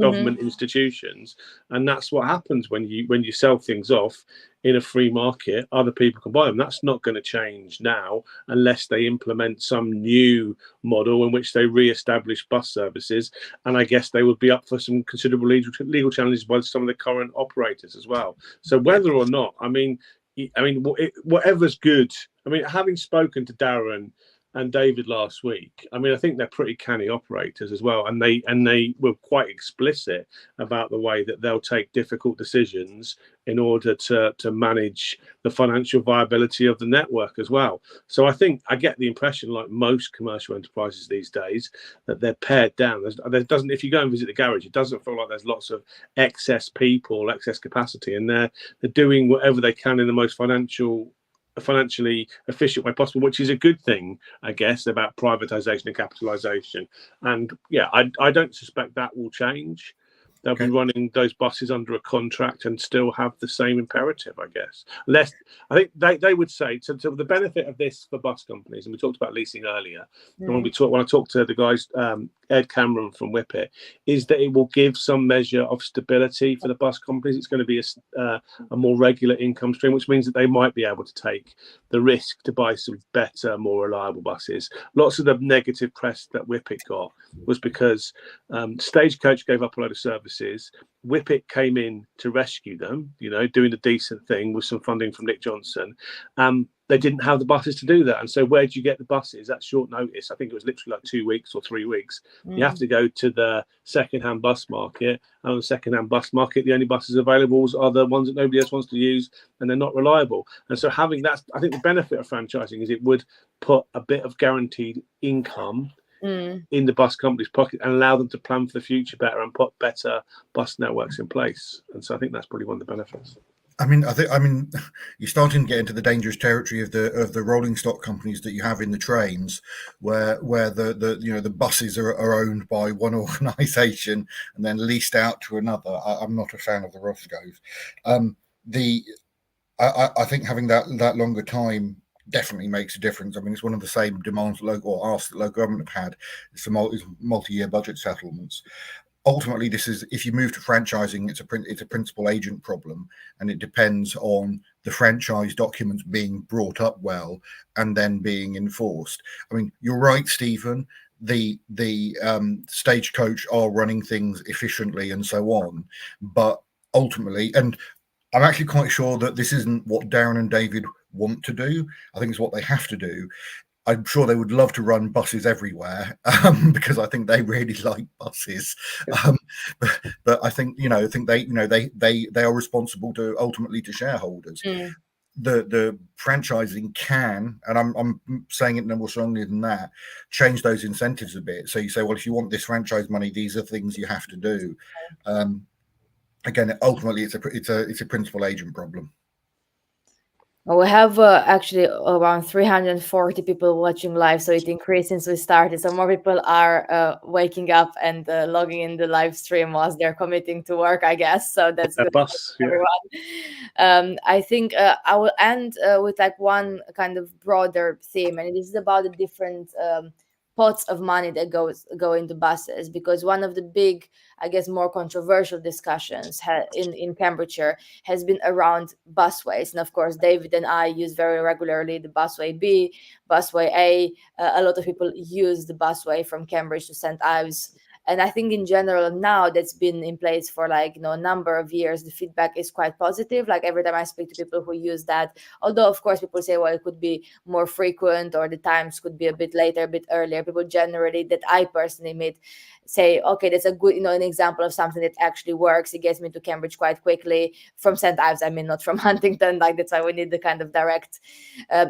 government institutions, and that's what happens when you sell things off in a free market. Other people can buy them. That's not going to change now unless they implement some new model in which they re-establish bus services. And I guess they would be up for some considerable legal challenges by some of the current operators as well. So whether or not, whatever's good. I mean, having spoken to Darren and David last week, I think they're pretty canny operators as well, and they were quite explicit about the way that they'll take difficult decisions in order to manage the financial viability of the network as well. So I get the impression, like most commercial enterprises these days, that they're pared down. If you go and visit the garage, it doesn't feel like there's lots of excess people, excess capacity, and they're doing whatever they can in the most financially efficient way possible, which is a good thing, I guess, about privatization and capitalization. And I don't suspect that will change. They'll be running those buses under a contract and still have the same imperative, I guess. I think they would say, so the benefit of this for bus companies, and we talked about leasing earlier, and when I talked to the guys, Ed Cameron from Whippet, is that it will give some measure of stability for the bus companies. It's going to be a more regular income stream, which means that they might be able to take the risk to buy some better, more reliable buses. Lots of the negative press that Whippet got was because Stagecoach gave up a load of services services, Whippet came in to rescue them, doing the decent thing with some funding from Nick Johnson. They didn't have the buses to do that. And so where do you get the buses? That's short notice. I think it was literally like 2 weeks or 3 weeks. You have to go to the second-hand bus market. And on the second-hand bus market, the only buses available are the ones that nobody else wants to use, and they're not reliable. And so having that, I think the benefit of franchising is it would put a bit of guaranteed income in the bus company's pocket and allow them to plan for the future better and put better bus networks in place. And so I think that's probably one of the benefits. I mean, you're starting to get into the dangerous territory of the rolling stock companies that you have in the trains, where the buses are owned by one organisation and then leased out to another. I'm not a fan of the Roscoes. I think having that longer time definitely makes a difference. I mean, it's one of the same demands or asks that local government have had. It's multi-year budget settlements. Ultimately, this is, if you move to franchising, it's a principal agent problem, and it depends on the franchise documents being brought up well and then being enforced. I mean, you're right, Stephen. The Stagecoach are running things efficiently and so on, but ultimately, and I'm actually quite sure that this isn't what Darren and David want to do. I think it's what they have to do. I'm sure they would love to run buses everywhere, because I think they really like buses. But I think they are responsible to ultimately to shareholders. The franchising can, and I'm saying it no more strongly than that, change those incentives a bit. So you say, well, if you want this franchise money, these are things you have to do. Again, ultimately, it's a principal agent problem. Well, we have actually around 340 people watching live, so it increased since we started. So more people are waking up and logging in the live stream whilst they're committing to work, I guess. So that's good, everyone. I think I will end with like one kind of broader theme, and this is about the different pots of money that go into buses, because one of the big, I guess, more controversial discussions in Cambridgeshire has been around busways. And of course, David and I use very regularly the busway B, busway A. A lot of people use the busway from Cambridge to St. Ives. And I think in general, now that's been in place for a number of years, the feedback is quite positive. Like every time I speak to people who use that, although of course people say, well, it could be more frequent or the times could be a bit later, a bit earlier. People generally that I personally meet say, okay, that's a good, an example of something that actually works. It gets me to Cambridge quite quickly from St. Ives. I mean, not from Huntington. Like that's why we need the kind of direct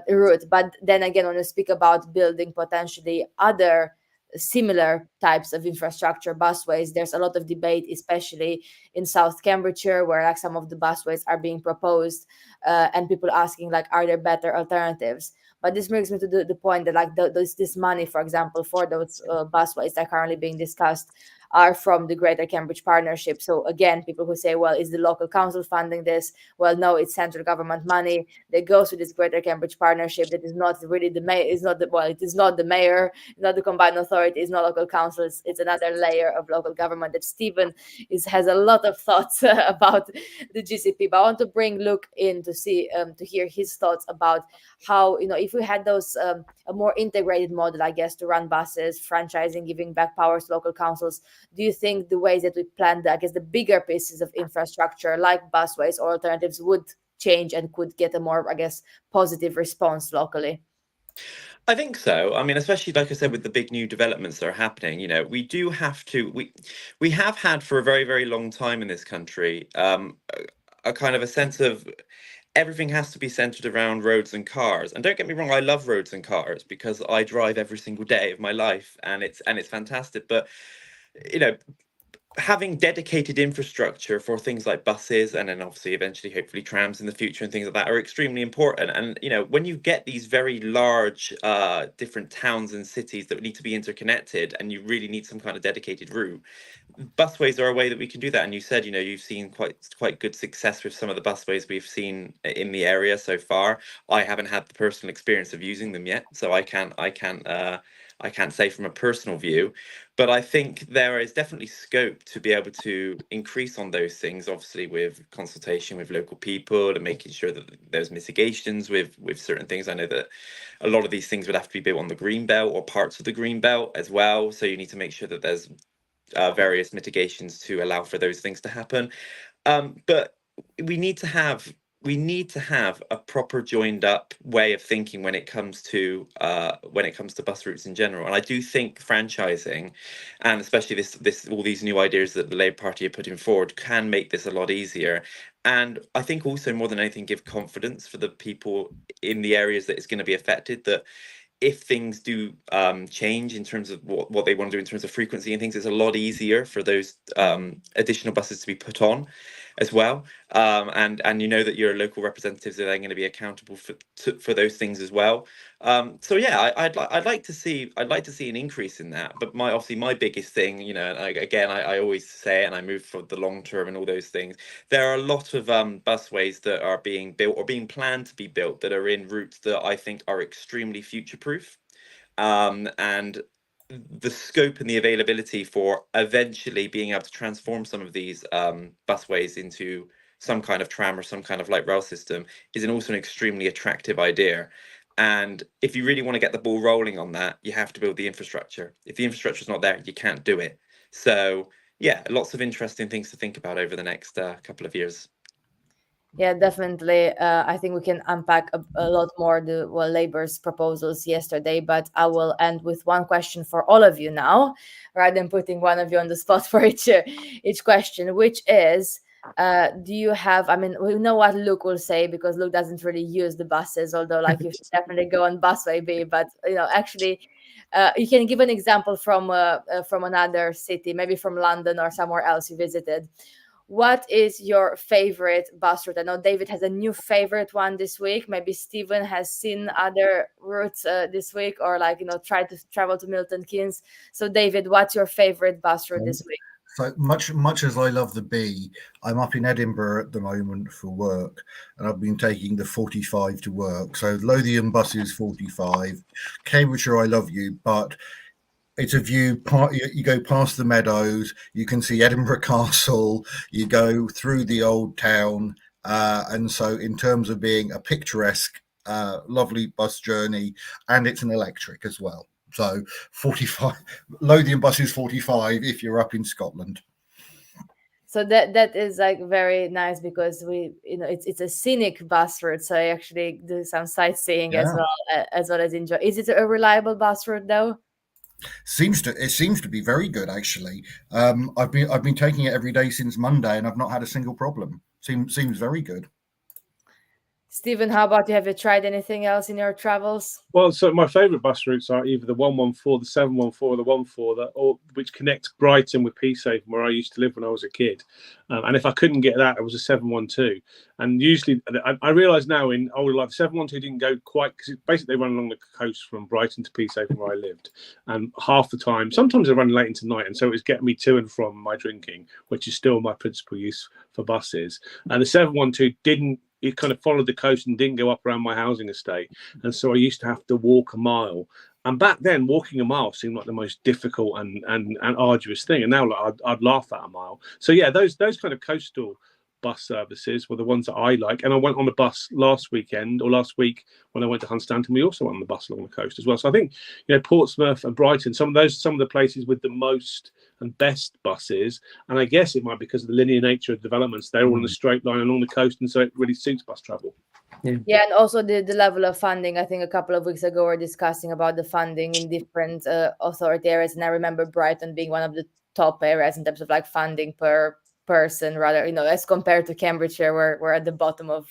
route. But then again, when we speak about building potentially other similar types of infrastructure busways, there's a lot of debate, especially in South Cambridgeshire, where like some of the busways are being proposed and people asking like, are there better alternatives? But this brings me to the point that like this money, for example, for those busways that are currently being discussed are from the Greater Cambridge Partnership. So again, people who say, well, is the local council funding this? Well, no, it's central government money that goes to this Greater Cambridge Partnership. That is not really the mayor. It is not the mayor, not the combined authority, it's not local councils. It's another layer of local government that Stephen has a lot of thoughts about the GCP. But I want to bring Luke in to see to hear his thoughts about how, if we had those a more integrated model, I guess, to run buses, franchising, giving back powers to local councils. Do you think the ways that we plan, the bigger pieces of infrastructure like busways or alternatives would change and could get a more, positive response locally? I think so. I mean, especially like I said, with the big new developments that are happening, we do have to. We have had for a very, very long time in this country a kind of a sense of everything has to be centered around roads and cars. And don't get me wrong, I love roads and cars because I drive every single day of my life, and it's fantastic. But having dedicated infrastructure for things like buses and then obviously eventually hopefully trams in the future and things like that are extremely important. And when you get these very large different towns and cities that need to be interconnected and you really need some kind of dedicated route, busways are a way that we can do that. And you said you've seen quite good success with some of the busways we've seen in the area so far. I haven't had the personal experience of using them yet, so I can't say from a personal view, but I think there is definitely scope to be able to increase on those things, obviously with consultation with local people and making sure that there's mitigations with certain things. I know that a lot of these things would have to be built on the green belt or parts of the green belt as well, so you need to make sure that there's various mitigations to allow for those things to happen. But we need to have a proper joined up way of thinking when it comes to bus routes in general. And I do think franchising, and especially this all these new ideas that the Labour Party are putting forward, can make this a lot easier. And I think also, more than anything, give confidence for the people in the areas that it's going to be affected, that if things do change in terms of what they want to do in terms of frequency and things, it's a lot easier for those additional buses to be put on as well. And you know that your local representatives are then going to be accountable for those things as well. So yeah, I'd like to see an increase in that. But my biggest thing, you know, and I always say it, and I move for the long term and all those things. There are a lot of busways that are being built or being planned to be built that are in routes that I think are extremely future proof. And the scope and the availability for eventually being able to transform some of these busways into some kind of tram or some kind of light rail system is also an extremely attractive idea. And if you really want to get the ball rolling on that, you have to build the infrastructure. If the infrastructure is not there, you can't do it. So yeah, lots of interesting things to think about over the next couple of years. Yeah, definitely. I think we can unpack a lot more Labour's proposals yesterday, but I will end with one question for all of you now, rather than putting one of you on the spot for each question, which is, do you have? I mean, we know what Luke will say because Luke doesn't really use the buses, although like you should definitely go on busway B. But actually, you can give an example from another city, maybe from London or somewhere else you visited. What is your favorite bus route? I know David has a new favorite one this week. Maybe Stephen has seen other routes this week, or tried to travel to Milton Keynes. So David, what's your favorite bus route this week? So much as I love the B, I'm up in Edinburgh at the moment for work, and I've been taking the 45 to work. So Lothian bus is 45. Cambridgeshire, I love you, but it's a view. You go past the meadows, you can see Edinburgh Castle, you go through the old town, and so in terms of being a picturesque, lovely bus journey, and it's an electric as well. So 45 Lothian bus is 45 if you're up in Scotland. So that is like very nice because it's a scenic bus route. So I actually do some sightseeing as well as enjoy. Is it a reliable bus route though? It seems to be very good actually. I've been taking it every day since Monday, and I've not had a single problem. Seems very good. Stephen, how about you? Have you tried anything else in your travels? Well, so my favourite bus routes are either the 114, the 714, or the 14, which connect Brighton with Peacehaven, where I used to live when I was a kid. And if I couldn't get that, it was a 712. And usually, I realise now in older life, 712 didn't go quite, because basically they run along the coast from Brighton to Peacehaven, where I lived. And half the time, sometimes they run late into night, and so it was getting me to and from my drinking, which is still my principal use for buses. And the 712 didn't. It kind of followed the coast and didn't go up around my housing estate. And so I used to have to walk a mile. And back then, walking a mile seemed like the most difficult and arduous thing. And now I'd laugh at a mile. So yeah, those kind of coastal bus services were the ones that I like. And I went on a bus last week when I went to Hunstanton. We also went on the bus along the coast as well. So I think, Portsmouth and Brighton, some of the places with the most and best buses, and I guess it might be because of the linear nature of developments, they're all in a straight line along the coast, and so it really suits bus travel. Yeah, and also the level of funding. I think a couple of weeks ago we were discussing about the funding in different authority areas, and I remember Brighton being one of the top areas in terms of like funding per person, rather, as compared to Cambridgeshire, where we're at the bottom of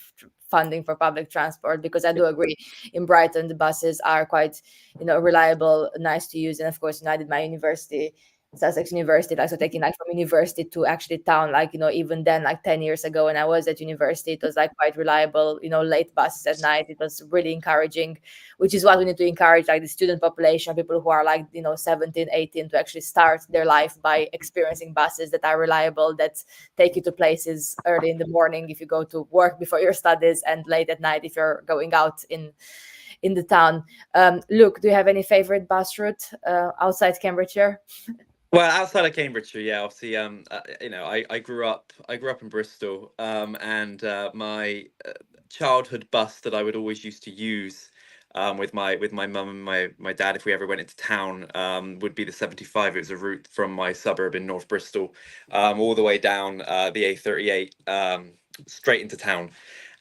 funding for public transport. Because I do agree, in Brighton the buses are quite reliable, nice to use, and of course I did my university, Sussex University, so taking like from university to actually town, even then, like 10 years ago when I was at university, it was like quite reliable, late buses at night. It was really encouraging, which is what we need to encourage, like the student population, people who are like 17, 18, to actually start their life by experiencing buses that are reliable, that take you to places early in the morning if you go to work before your studies, and late at night if you're going out in the town. Luke, do you have any favorite bus route outside Cambridgeshire? Well, outside of Cambridgeshire, yeah, obviously, I grew up in Bristol, and my childhood bus that I would always used to use with my mum and my dad, if we ever went into town, would be the 75. It was a route from my suburb in North Bristol, all the way down the A38, straight into town.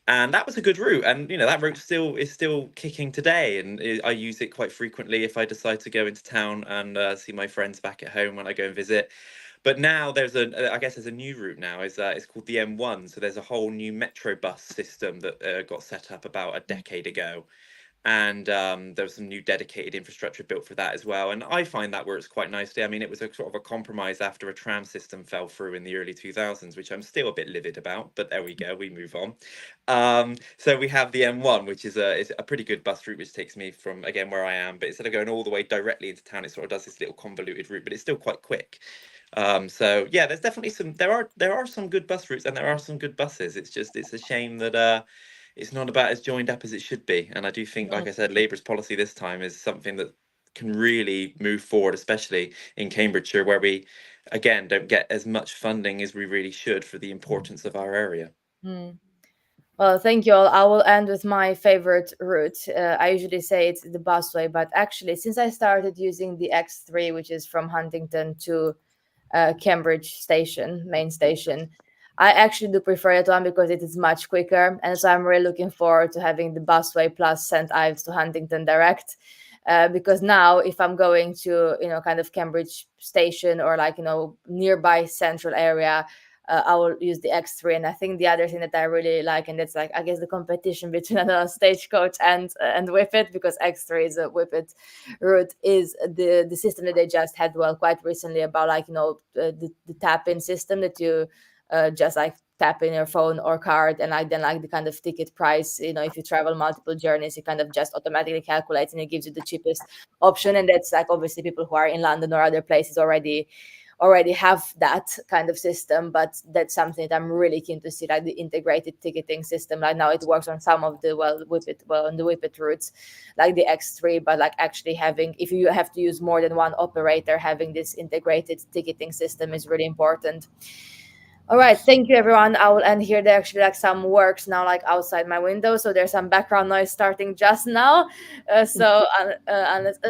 And that was a good route, and that route is still kicking today, and I use it quite frequently if I decide to go into town and see my friends back at home when I go and visit. But now I guess there's a new route now. It's called the M1. So there's a whole new metro bus system that got set up about a decade ago, and there was some new dedicated infrastructure built for that as well. And I find that works quite nicely. I mean, it was a sort of a compromise after a tram system fell through in the early 2000s, which I'm still a bit livid about. But there we go. We move on. So we have the M1, which is a pretty good bus route, which takes me from, again, where I am. But instead of going all the way directly into town, it sort of does this little convoluted route, but it's still quite quick. So yeah, there's definitely there are some good bus routes, and there are some good buses. It's a shame that it's not about as joined up as it should be. And I do think, like I said, Labour's policy this time is something that can really move forward, especially in Cambridgeshire, where we, again, don't get as much funding as we really should for the importance of our area. Well, thank you all. I will end with my favorite route. I usually say it's the busway, but actually, since I started using the X3, which is from Huntington to Cambridge station, main station, I actually do prefer that one because it is much quicker. And so I'm really looking forward to having the busway plus St. Ives to Huntington direct. Because now if I'm going to, kind of Cambridge station or nearby central area, I will use the X3. And I think the other thing that I really like, and it's I guess the competition between a Stagecoach and Whippet, because X3 is a Whippet route, is the system that they just had quite recently about the tap-in system that you just tap in your phone or card, and then the kind of ticket price, if you travel multiple journeys, it kind of just automatically calculates and it gives you the cheapest option. And that's obviously people who are in London or other places already have that kind of system, but that's something that I'm really keen to see, the integrated ticketing system. Now it works on some of the on the Whippet routes, like the X3, but actually having, if you have to use more than one operator, having this integrated ticketing system is really important. All right, thank you everyone. I will end here. There actually some works now outside my window, so there's some background noise starting just now. Unless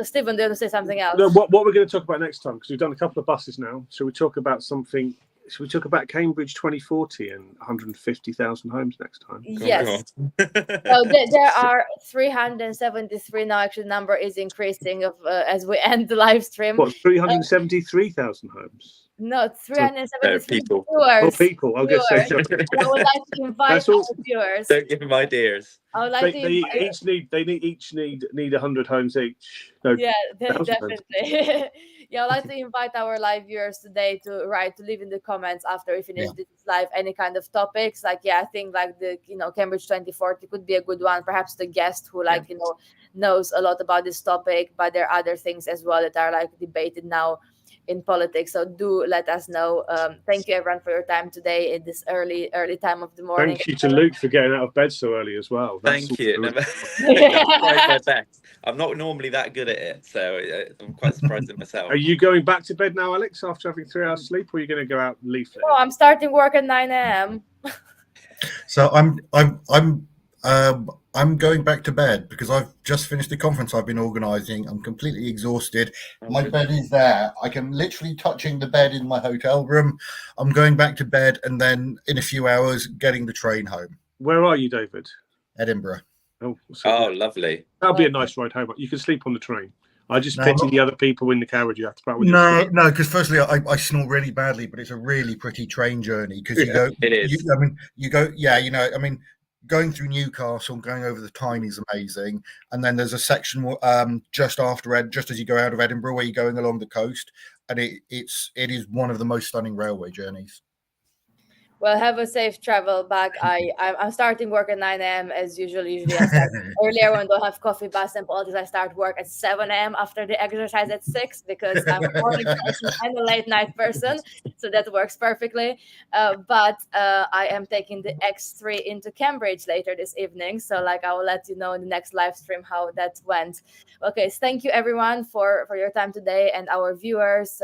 Stephen, do you want to say something else? No, what we're going to talk about next time, because we've done a couple of buses now, so we talk about something. Should we talk about Cambridge 2040 and 150,000 homes next time? Yes. So there are 373 now. Actually, the number is increasing as we end the live stream. What, 373,000 homes? No, 373 people. viewers. Oh, people. I was going to say something. And I would like to invite our viewers. Don't give them ideas. I would like they each need 100 homes each. No, yeah, definitely. Yeah, I'd like to invite our live viewers today to leave in the comments after we finish this live any kind of topics. I think the Cambridge 2040 could be a good one. Perhaps the guest who knows a lot about this topic, but there are other things as well that are debated now in politics. So do let us know. Thank you everyone for your time today in this early time of the morning. Thank you to Luke for getting out of bed so early as well. Thank you. My best. I'm not normally that good at it, so I'm quite surprised at myself. Are you going back to bed now, Alex, after having 3 hours sleep, or are you going to go out leaflet? No, I'm starting work at 9 a.m. So I'm going back to bed because I've just finished the conference I've been organising. I'm completely exhausted. My bed is there. I can literally touching the bed in my hotel room. I'm going back to bed and then in a few hours getting the train home. Where are you, David? Edinburgh. Oh, lovely. That'll be a nice ride home. You can sleep on the train. I just pity the other people in the carriage you have to put with. No, because firstly I snore really badly, but it's a really pretty train journey because you go. It is. You go. Yeah, going through Newcastle, going over the Tyne is amazing, and then there's a section just as you go out of Edinburgh where you're going along the coast, and it is one of the most stunning railway journeys. Well, have a safe travel back. I'm starting work at 9 a.m. as usual. Usually I start earlier when I don't have coffee, bus, and politics. I start work at 7 a.m. after the exercise at 6 because I'm a morning person and a late night person. So that works perfectly. But I am taking the X3 into Cambridge later this evening. So I will let you know in the next live stream how that went. Okay, so thank you everyone for your time today, and our viewers.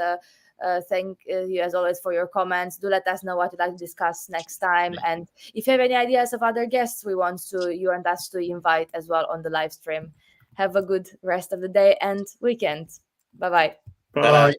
Thank you as always for your comments. Do let us know what you'd like to discuss next time, and if you have any ideas of other guests we want you and us to invite as well on the live stream. Have a good rest of the day and weekend. Bye-bye. Bye. Bye.